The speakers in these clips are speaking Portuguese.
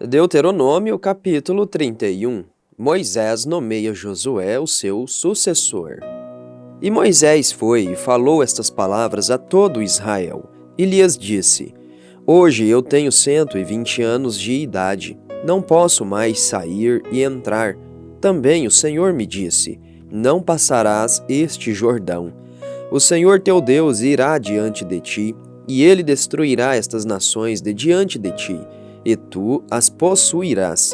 Deuteronômio capítulo 31. Moisés nomeia Josué o seu sucessor. E Moisés foi e falou estas palavras a todo Israel, e lhes disse: Hoje eu tenho 120 anos de idade, não posso mais sair e entrar. Também o Senhor me disse: Não passarás este Jordão. O Senhor teu Deus irá diante de ti, e ele destruirá estas nações de diante de ti, e tu as possuirás.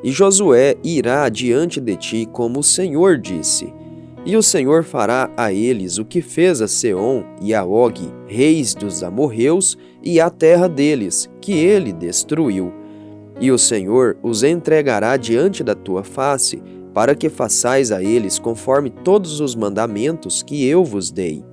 E Josué irá diante de ti, como o Senhor disse. E o Senhor fará a eles o que fez a Seom e a Og, reis dos amorreus, e a terra deles, que ele destruiu. E o Senhor os entregará diante da tua face, para que façais a eles conforme todos os mandamentos que eu vos dei.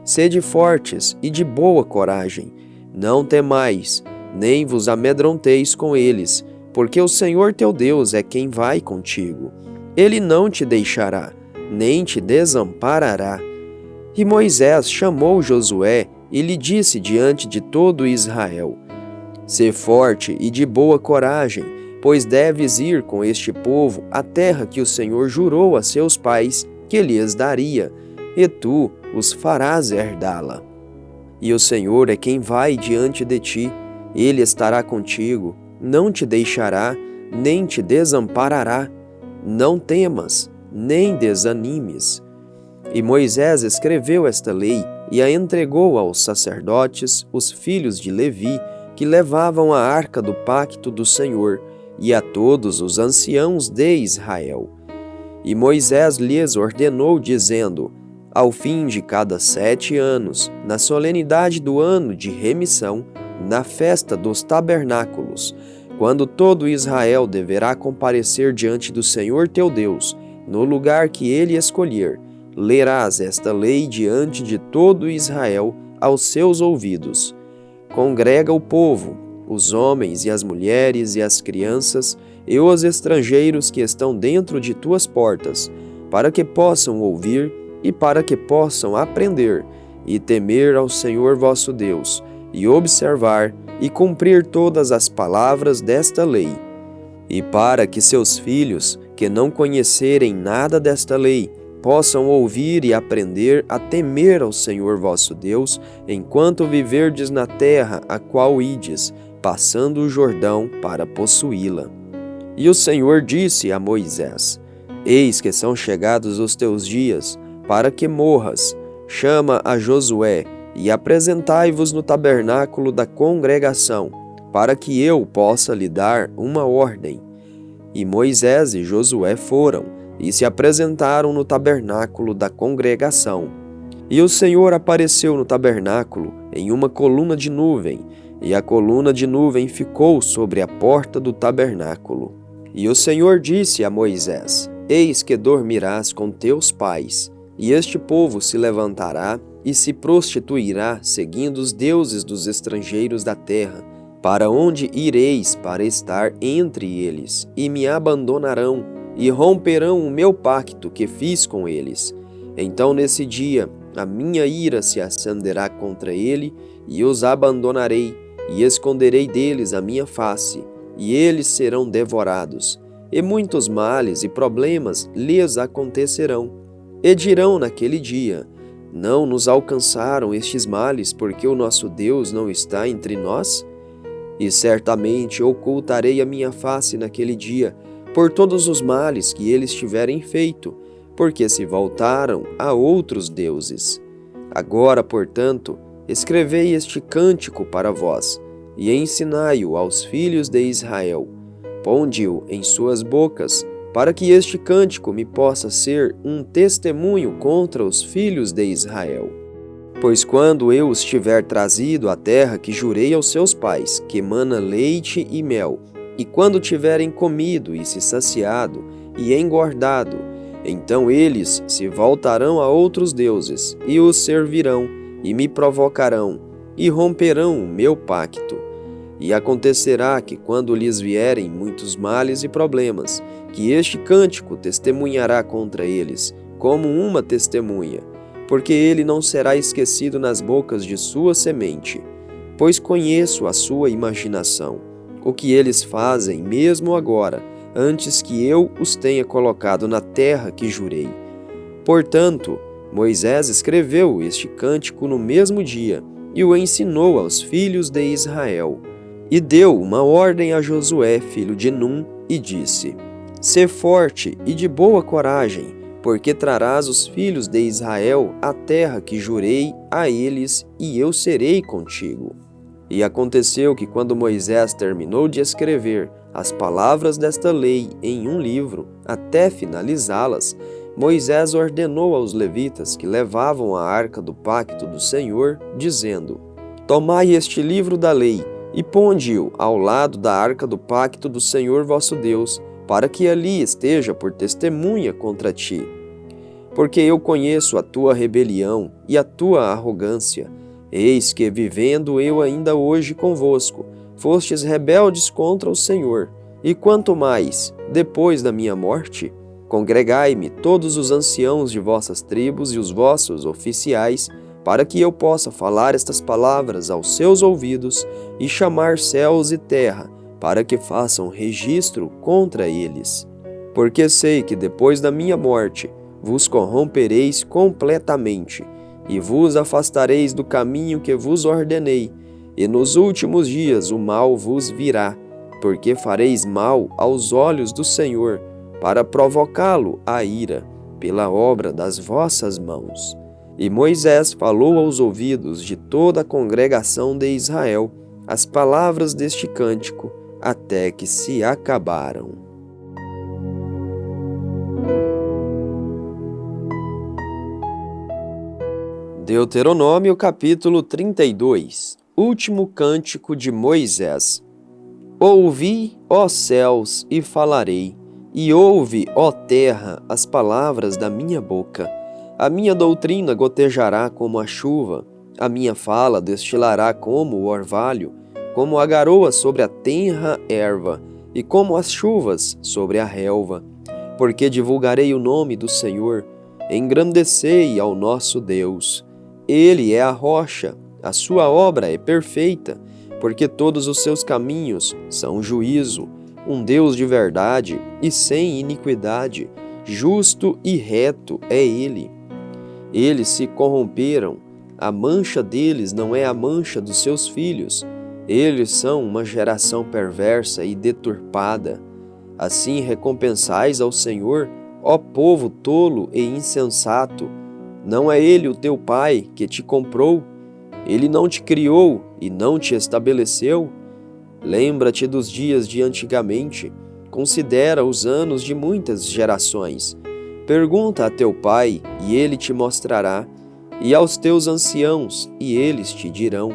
Sede fortes e de boa coragem, não temais, nem vos amedronteis com eles, porque o Senhor teu Deus é quem vai contigo. Ele não te deixará, nem te desamparará. E Moisés chamou Josué e lhe disse diante de todo Israel: Sê forte e de boa coragem, pois deves ir com este povo à terra que o Senhor jurou a seus pais que lhes daria, e tu os farás herdá-la. E o Senhor é quem vai diante de ti, ele estará contigo, não te deixará, nem te desamparará. Não temas, nem desanimes. E Moisés escreveu esta lei e a entregou aos sacerdotes, os filhos de Levi, que levavam a arca do pacto do Senhor, e a todos os anciãos de Israel. E Moisés lhes ordenou, dizendo: Ao fim de cada 7 anos, na solenidade do ano de remissão, na festa dos tabernáculos, quando todo Israel deverá comparecer diante do Senhor teu Deus, no lugar que ele escolher, lerás esta lei diante de todo Israel aos seus ouvidos. Congrega o povo, os homens e as mulheres e as crianças e os estrangeiros que estão dentro de tuas portas, para que possam ouvir e para que possam aprender e temer ao Senhor vosso Deus, e observar e cumprir todas as palavras desta lei. E para que seus filhos, que não conhecerem nada desta lei, possam ouvir e aprender a temer ao Senhor vosso Deus, enquanto viverdes na terra a qual ides, passando o Jordão para possuí-la. E o Senhor disse a Moisés: Eis que são chegados os teus dias, para que morras. Chama a Josué, e apresentai-vos no tabernáculo da congregação, para que eu possa lhe dar uma ordem. E Moisés e Josué foram, e se apresentaram no tabernáculo da congregação. E o Senhor apareceu no tabernáculo em uma coluna de nuvem, e a coluna de nuvem ficou sobre a porta do tabernáculo. E o Senhor disse a Moisés: Eis que dormirás com teus pais, e este povo se levantará e se prostituirá seguindo os deuses dos estrangeiros da terra, para onde ireis para estar entre eles, e me abandonarão, e romperão o meu pacto que fiz com eles. Então nesse dia a minha ira se acenderá contra ele, e os abandonarei, e esconderei deles a minha face, e eles serão devorados, e muitos males e problemas lhes acontecerão. E dirão naquele dia: Não nos alcançaram estes males porque o nosso Deus não está entre nós? E certamente ocultarei a minha face naquele dia por todos os males que eles tiverem feito, porque se voltaram a outros deuses. Agora, portanto, escrevei este cântico para vós, e ensinai-o aos filhos de Israel. Ponde-o em suas bocas, para que este cântico me possa ser um testemunho contra os filhos de Israel. Pois quando eu os tiver trazido à terra que jurei aos seus pais, que mana leite e mel, e quando tiverem comido e se saciado e engordado, então eles se voltarão a outros deuses, e os servirão, e me provocarão, e romperão o meu pacto. E acontecerá que, quando lhes vierem muitos males e problemas, que este cântico testemunhará contra eles, como uma testemunha, porque ele não será esquecido nas bocas de sua semente. Pois conheço a sua imaginação. o que eles fazem mesmo agora, antes que eu os tenha colocado na terra que jurei. Portanto, Moisés escreveu este cântico no mesmo dia e o ensinou aos filhos de Israel. E deu uma ordem a Josué, filho de Num, e disse: Sê forte e de boa coragem, porque trarás os filhos de Israel à terra que jurei a eles, e eu serei contigo. E aconteceu que, quando Moisés terminou de escrever as palavras desta lei em um livro, até finalizá-las, Moisés ordenou aos levitas que levavam a arca do pacto do Senhor, dizendo: Tomai este livro da lei e ponde-o ao lado da arca do pacto do Senhor vosso Deus, para que ali esteja por testemunha contra ti. Porque eu conheço a tua rebelião e a tua arrogância. Eis que, vivendo eu ainda hoje convosco, fostes rebeldes contra o Senhor. E quanto mais, depois da minha morte, congregai-me todos os anciãos de vossas tribos e os vossos oficiais, para que eu possa falar estas palavras aos seus ouvidos e chamar céus e terra, para que façam registro contra eles. Porque sei que depois da minha morte vos corrompereis completamente, e vos afastareis do caminho que vos ordenei, e nos últimos dias o mal vos virá, porque fareis mal aos olhos do Senhor, para provocá-lo à ira, pela obra das vossas mãos. E Moisés falou aos ouvidos de toda a congregação de Israel as palavras deste cântico, até que se acabaram. Deuteronômio capítulo 32. Último cântico de Moisés. Ouvi, ó céus, e falarei, e ouve, ó terra, as palavras da minha boca. A minha doutrina gotejará como a chuva, a minha fala destilará como o orvalho, como a garoa sobre a tenra erva, e como as chuvas sobre a relva. Porque divulgarei o nome do Senhor, engrandecei ao nosso Deus. Ele é a rocha, a sua obra é perfeita, porque todos os seus caminhos são juízo, um Deus de verdade e sem iniquidade, justo e reto é Ele. Eles se corromperam, a mancha deles não é a mancha dos seus filhos, eles são uma geração perversa e deturpada. Assim recompensais ao Senhor, ó povo tolo e insensato. Não é Ele o teu Pai que te comprou? Ele não te criou e não te estabeleceu? Lembra-te dos dias de antigamente, considera os anos de muitas gerações. Pergunta a teu pai, e ele te mostrará, e aos teus anciãos, e eles te dirão.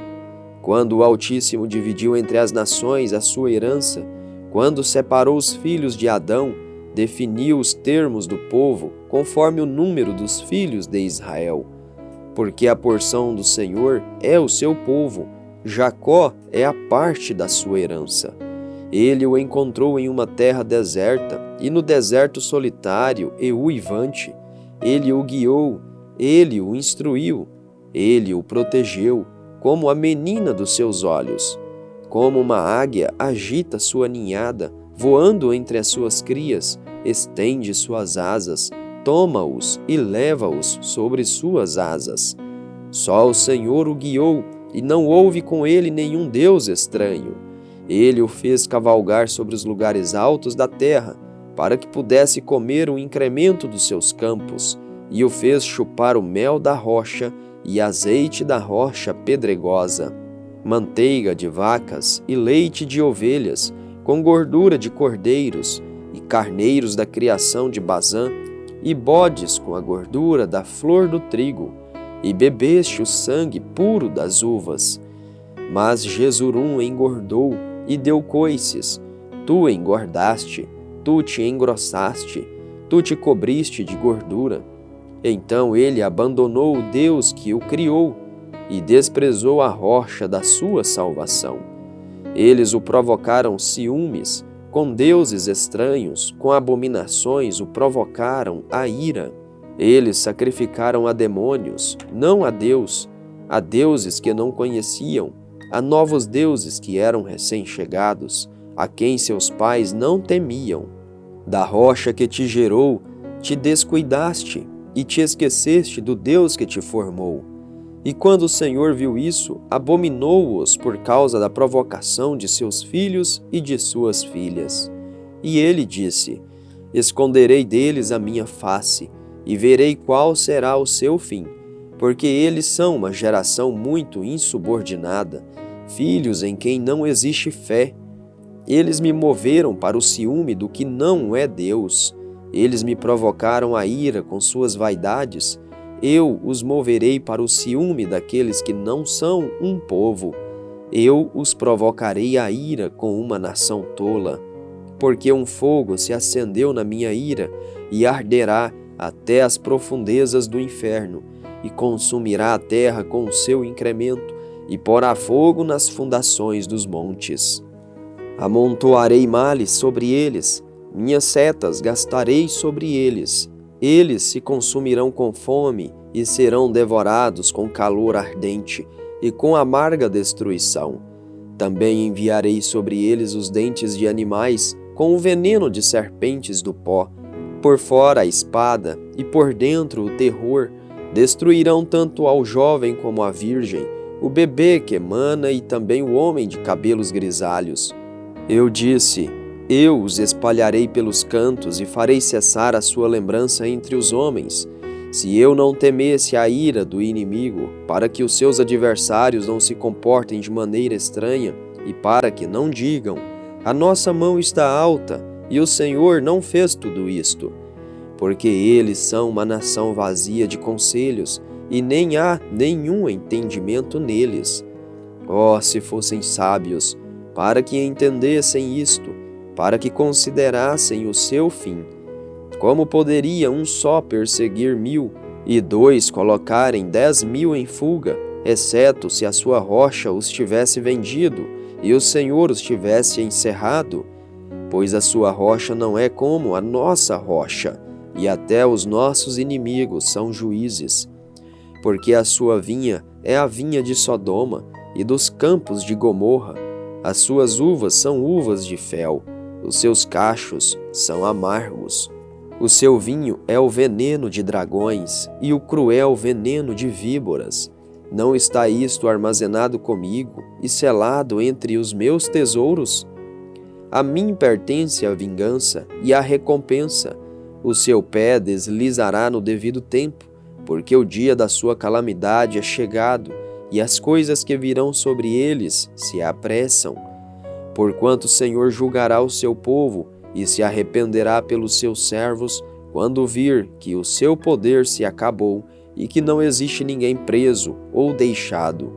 Quando o Altíssimo dividiu entre as nações a sua herança, quando separou os filhos de Adão, definiu os termos do povo conforme o número dos filhos de Israel. Porque a porção do Senhor é o seu povo, Jacó é a parte da sua herança. Ele o encontrou em uma terra deserta e no deserto solitário e uivante. Ele o guiou, ele o instruiu, ele o protegeu, como a menina dos seus olhos. Como uma águia agita sua ninhada, voando entre as suas crias, estende suas asas, toma-os e leva-os sobre suas asas. Só o Senhor o guiou, e não houve com ele nenhum Deus estranho. Ele o fez cavalgar sobre os lugares altos da terra, para que pudesse comer o incremento dos seus campos, e o fez chupar o mel da rocha e azeite da rocha pedregosa, manteiga de vacas e leite de ovelhas, com gordura de cordeiros, e carneiros da criação de Bazã, e bodes com a gordura da flor do trigo, e bebeste o sangue puro das uvas. Mas Jesurum engordou e deu coices, tu engordaste, tu te engrossaste, tu te cobriste de gordura. Então ele abandonou o Deus que o criou e desprezou a rocha da sua salvação. Eles o provocaram ciúmes, com deuses estranhos, com abominações o provocaram a ira. Eles sacrificaram a demônios, não a Deus, a deuses que não conheciam, a novos deuses que eram recém-chegados, a quem seus pais não temiam. Da rocha que te gerou, te descuidaste e te esqueceste do Deus que te formou. E quando o Senhor viu isso, abominou-os por causa da provocação de seus filhos e de suas filhas. E ele disse: Esconderei deles a minha face, e verei qual será o seu fim, porque eles são uma geração muito insubordinada, filhos em quem não existe fé. Eles me moveram para o ciúme do que não é Deus. Eles me provocaram a ira com suas vaidades. Eu os moverei para o ciúme daqueles que não são um povo. Eu os provocarei a ira com uma nação tola. Porque um fogo se acendeu na minha ira e arderá até as profundezas do inferno, e consumirá a terra com o seu incremento, e porá fogo nas fundações dos montes. Amontoarei males sobre eles, minhas setas gastarei sobre eles. Eles se consumirão com fome e serão devorados com calor ardente e com amarga destruição. Também enviarei sobre eles os dentes de animais, com o veneno de serpentes do pó. Por fora a espada e por dentro o terror. Destruirão tanto ao jovem como à virgem, o bebê que emana e também o homem de cabelos grisalhos. Eu disse: Eu os espalharei pelos cantos e farei cessar a sua lembrança entre os homens. Se eu não temesse a ira do inimigo, para que os seus adversários não se comportem de maneira estranha, e para que não digam: a nossa mão está alta, e o Senhor não fez tudo isto. Porque eles são uma nação vazia de conselhos, e nem há nenhum entendimento neles. Oh, se fossem sábios, para que entendessem isto, para que considerassem o seu fim. Como poderia um só perseguir 1000, e 2 colocarem 10.000 em fuga, exceto se a sua rocha os tivesse vendido, e o Senhor os tivesse encerrado? Pois a sua rocha não é como a nossa rocha, e até os nossos inimigos são juízes. Porque a sua vinha é a vinha de Sodoma, e dos campos de Gomorra. As suas uvas são uvas de fel, os seus cachos são amargos. O seu vinho é o veneno de dragões, e o cruel veneno de víboras. Não está isto armazenado comigo e selado entre os meus tesouros? A mim pertence a vingança e a recompensa. O seu pé deslizará no devido tempo, porque o dia da sua calamidade é chegado, e as coisas que virão sobre eles se apressam. Porquanto o Senhor julgará o seu povo, e se arrependerá pelos seus servos, quando vir que o seu poder se acabou, e que não existe ninguém preso ou deixado.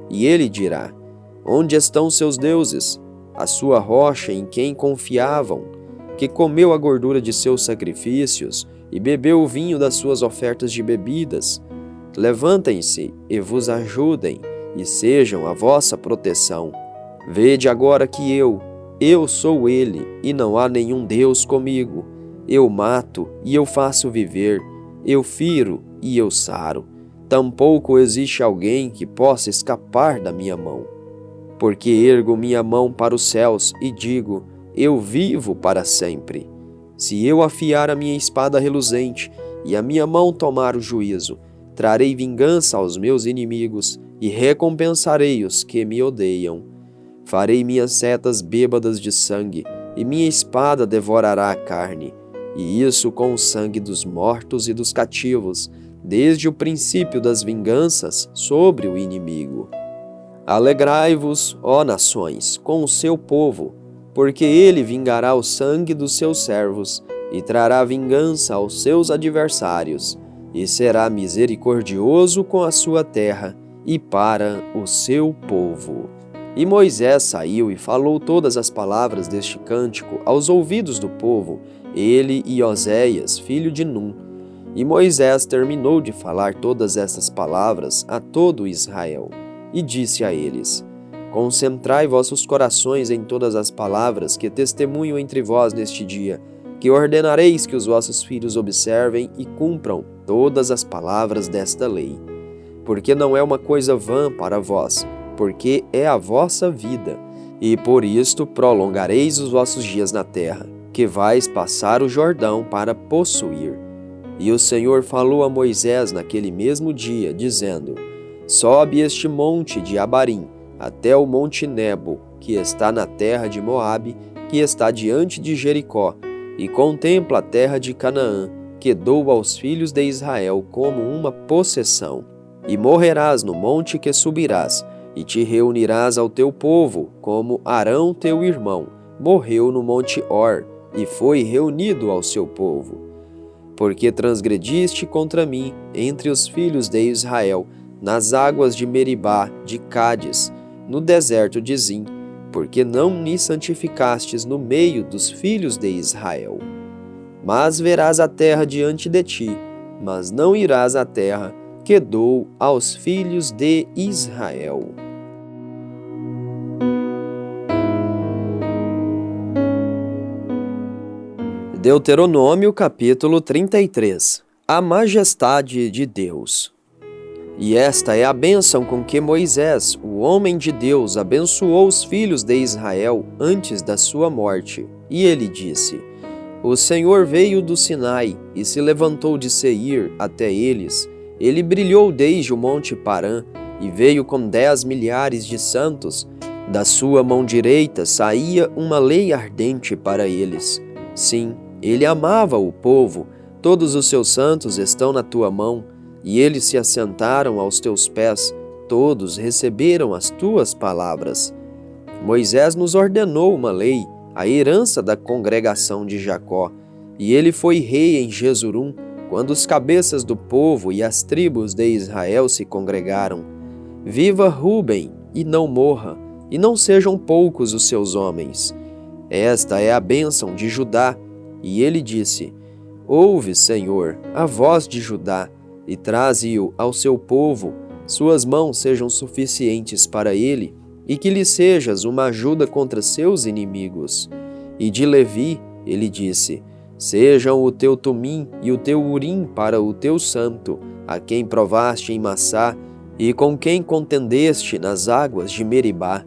E ele dirá: onde estão seus deuses, a sua rocha em quem confiavam, que comeu a gordura de seus sacrifícios e bebeu o vinho das suas ofertas de bebidas? Levantem-se e vos ajudem, e sejam a vossa proteção. Vede agora que eu sou ele, e não há nenhum Deus comigo. Eu mato e eu faço viver, eu firo e eu saro. Tampouco existe alguém que possa escapar da minha mão. Porque ergo minha mão para os céus e digo: eu vivo para sempre. Se eu afiar a minha espada reluzente e a minha mão tomar o juízo, trarei vingança aos meus inimigos e recompensarei os que me odeiam. Farei minhas setas bêbadas de sangue, e minha espada devorará a carne, e isso com o sangue dos mortos e dos cativos, desde o princípio das vinganças sobre o inimigo. Alegrai-vos, ó nações, com o seu povo, porque ele vingará o sangue dos seus servos, e trará vingança aos seus adversários, e será misericordioso com a sua terra e para o seu povo. E Moisés saiu e falou todas as palavras deste cântico aos ouvidos do povo, ele e Oséias, filho de Num. E Moisés terminou de falar todas estas palavras a todo Israel, e disse a eles: concentrai vossos corações em todas as palavras que testemunho entre vós neste dia, que ordenareis que os vossos filhos observem e cumpram todas as palavras desta lei. Porque não é uma coisa vã para vós, porque é a vossa vida. E por isto prolongareis os vossos dias na terra, que vais passar o Jordão para possuir. E o Senhor falou a Moisés naquele mesmo dia, dizendo: Sobe este monte de Abarim, até o monte Nebo, que está na terra de Moabe, que está diante de Jericó, e contempla a terra de Canaã, que dou aos filhos de Israel como uma possessão. E morrerás no monte que subirás, e te reunirás ao teu povo, como Arão teu irmão morreu no monte Hor, e foi reunido ao seu povo. Porque transgrediste contra mim entre os filhos de Israel, nas águas de Meribá, de Cádiz, no deserto de Zim, porque não me santificastes no meio dos filhos de Israel. Mas verás a terra diante de ti, mas não irás à terra que dou aos filhos de Israel. Deuteronômio capítulo 33. A majestade de Deus. E esta é a bênção com que Moisés, o homem de Deus, abençoou os filhos de Israel antes da sua morte. E ele disse: O Senhor veio do Sinai e se levantou de Seir até eles. Ele brilhou desde o monte Parã e veio com 10 milhares de santos. Da sua mão direita saía uma lei ardente para eles. Sim, ele amava o povo, todos os seus santos estão na tua mão, e eles se assentaram aos teus pés, todos receberam as tuas palavras. Moisés nos ordenou uma lei, a herança da congregação de Jacó, e ele foi rei em Jesurum, quando os cabeças do povo e as tribos de Israel se congregaram. Viva Ruben, e não morra, e não sejam poucos os seus homens. Esta é a bênção de Judá. E ele disse: Ouve, Senhor, a voz de Judá, e traze-o ao seu povo, suas mãos sejam suficientes para ele, e que lhe sejas uma ajuda contra seus inimigos. E de Levi, ele disse: Sejam o teu Tumim e o teu Urim para o teu santo, a quem provaste em Massá, e com quem contendeste nas águas de Meribá,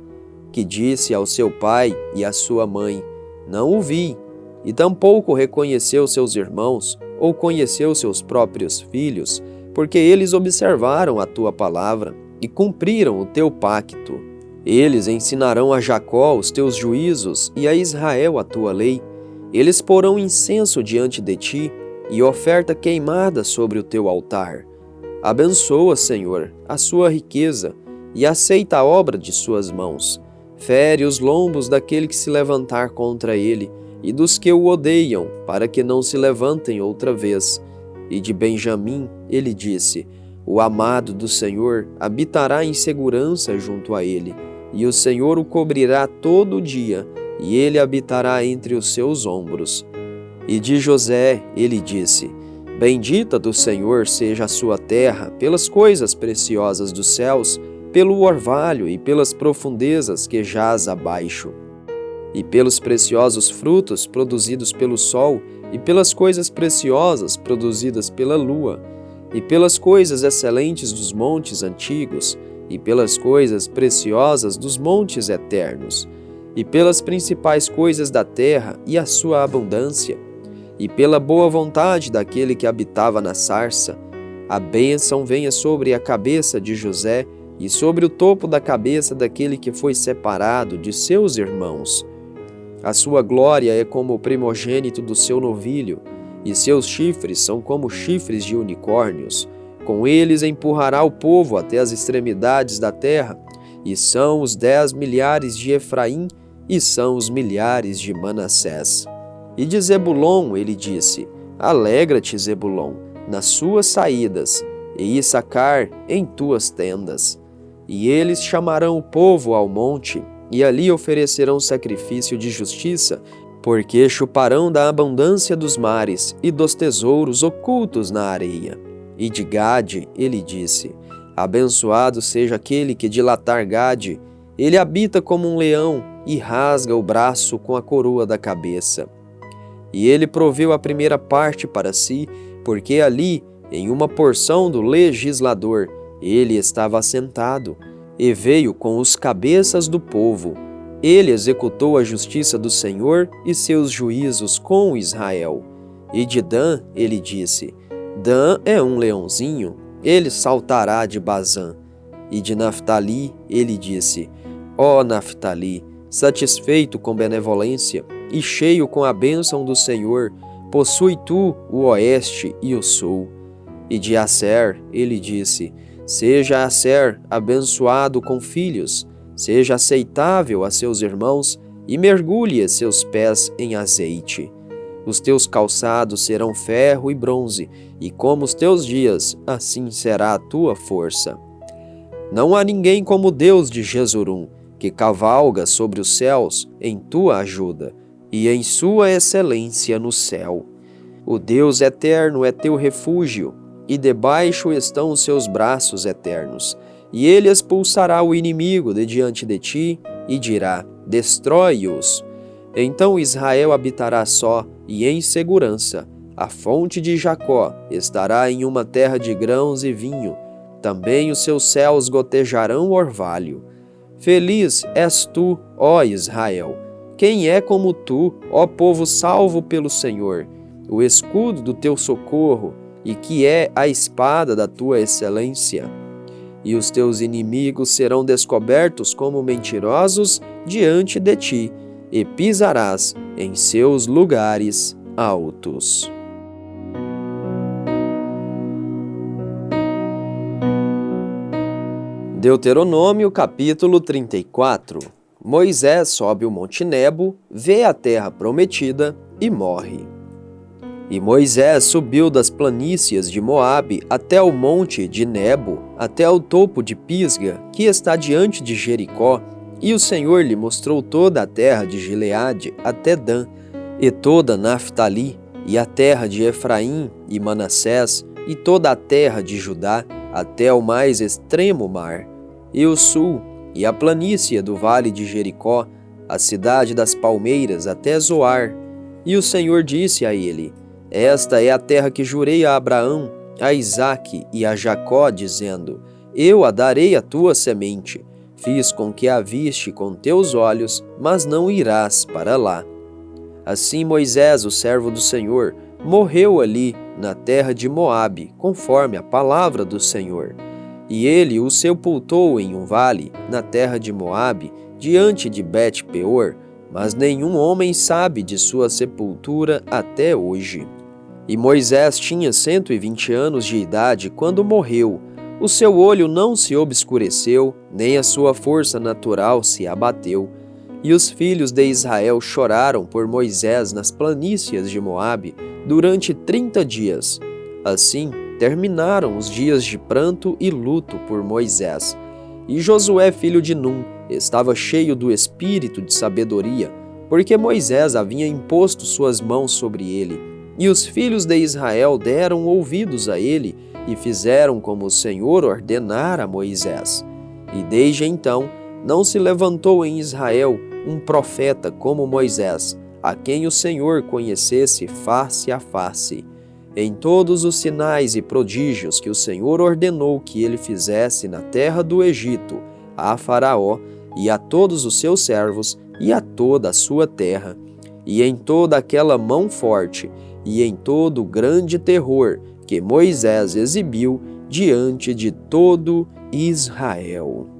que disse ao seu pai e à sua mãe: Não o vi, e tampouco reconheceu seus irmãos, ou conheceu seus próprios filhos, porque eles observaram a tua palavra e cumpriram o teu pacto. Eles ensinarão a Jacó os teus juízos e a Israel a tua lei. Eles porão incenso diante de ti e oferta queimada sobre o teu altar. Abençoa, Senhor, a sua riqueza e aceita a obra de suas mãos. Fere os lombos daquele que se levantar contra ele, e dos que o odeiam, para que não se levantem outra vez. E de Benjamim ele disse: O amado do Senhor habitará em segurança junto a ele, e o Senhor o cobrirá todo o dia, e ele habitará entre os seus ombros. E de José ele disse: Bendita do Senhor seja a sua terra pelas coisas preciosas dos céus, pelo orvalho e pelas profundezas que jaz abaixo, e pelos preciosos frutos produzidos pelo sol, e pelas coisas preciosas produzidas pela lua, e pelas coisas excelentes dos montes antigos, e pelas coisas preciosas dos montes eternos, e pelas principais coisas da terra e a sua abundância, e pela boa vontade daquele que habitava na sarça. A bênção venha sobre a cabeça de José e sobre o topo da cabeça daquele que foi separado de seus irmãos. A sua glória é como o primogênito do seu novilho, e seus chifres são como chifres de unicórnios. Com eles empurrará o povo até as extremidades da terra, e são os 10 milhares de Efraim, e são os milhares de Manassés. E de Zebulon ele disse: Alegra-te, Zebulon, nas suas saídas, e Issacar em tuas tendas. E eles chamarão o povo ao monte, e ali oferecerão sacrifício de justiça, porque chuparão da abundância dos mares e dos tesouros ocultos na areia. E de Gade ele disse: Abençoado seja aquele que dilatar Gade, ele habita como um leão e rasga o braço com a coroa da cabeça. E ele proveu a primeira parte para si, porque ali, em uma porção do legislador, ele estava assentado, e veio com os cabeças do povo. Ele executou a justiça do Senhor e seus juízos com Israel. E de Dan ele disse: Dan é um leãozinho, ele saltará de Bazã. E de Naftali ele disse: Ó Naftali, satisfeito com benevolência e cheio com a bênção do Senhor, possui tu o oeste e o sul. E de Asser ele disse: Seja Asser abençoado com filhos, seja aceitável a seus irmãos e mergulhe seus pés em azeite. Os teus calçados serão ferro e bronze, e como os teus dias, assim será a tua força. Não há ninguém como Deus de Jesurum, que cavalga sobre os céus em tua ajuda, e em sua excelência no céu. O Deus eterno é teu refúgio, e debaixo estão os seus braços eternos. E ele expulsará o inimigo de diante de ti, e dirá: Destrói-os. Então Israel habitará só e em segurança. A fonte de Jacó estará em uma terra de grãos e vinho. Também os seus céus gotejarão orvalho. Feliz és tu, ó Israel! Quem é como tu, ó povo salvo pelo Senhor, o escudo do teu socorro, e que é a espada da tua excelência? E os teus inimigos serão descobertos como mentirosos diante de ti, e pisarás em seus lugares altos. Deuteronômio capítulo 34. Moisés sobe o monte Nebo, vê a terra prometida e morre. E Moisés subiu das planícies de Moabe até o monte de Nebo, até o topo de Pisga, que está diante de Jericó, e o Senhor lhe mostrou toda a terra de Gileade até Dan, e toda Naftali, e a terra de Efraim e Manassés, e toda a terra de Judá, até o mais extremo mar, e o sul, e a planície do vale de Jericó, a cidade das palmeiras até Zoar. E o Senhor disse a ele: Esta é a terra que jurei a Abraão, a Isaque e a Jacó, dizendo: Eu a darei à tua semente. Fiz com que a viste com teus olhos, mas não irás para lá. Assim Moisés, o servo do Senhor, morreu ali, na terra de Moabe, conforme a palavra do Senhor. E ele o sepultou em um vale, na terra de Moabe, diante de Bet-peor, mas nenhum homem sabe de sua sepultura até hoje. E Moisés tinha 120 anos de idade quando morreu. O seu olho não se obscureceu, nem a sua força natural se abateu. E os filhos de Israel choraram por Moisés nas planícies de Moabe durante 30 dias. Assim, terminaram os dias de pranto e luto por Moisés. E Josué, filho de Num, estava cheio do espírito de sabedoria, porque Moisés havia imposto suas mãos sobre ele. E os filhos de Israel deram ouvidos a ele e fizeram como o Senhor ordenara a Moisés. E desde então não se levantou em Israel um profeta como Moisés, a quem o Senhor conhecesse face a face. Em todos os sinais e prodígios que o Senhor ordenou que ele fizesse na terra do Egito, a Faraó e a todos os seus servos e a toda a sua terra, e em toda aquela mão forte, e em todo o grande terror que Moisés exibiu diante de todo Israel.